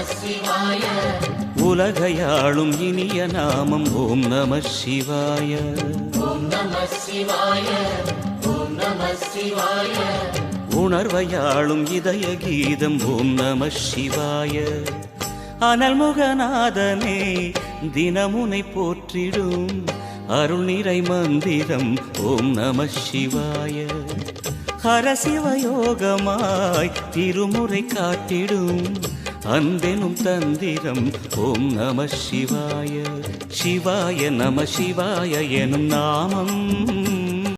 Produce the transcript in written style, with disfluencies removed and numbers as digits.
சிவாய. உலகையாளும் இனிய நாமம் ஓம் நம சிவாய. ஓம் நம சிவாய. ஓம் நம சிவாய. உணர்வையாளும் இதய கீதம் ஓம் நம சிவாய. அனல்முகநாதனே தினமுனை போற்றிடும் அருள் நிறை மந்திரம் ஓம் நம சிவாய. ஹரசிவயோகமாய் திருமுறை காட்டிடும் அன்பெனும் தந்திரம் ஓம் நம சிவாய. சிவாய நம சிவாய எனும் நாமம்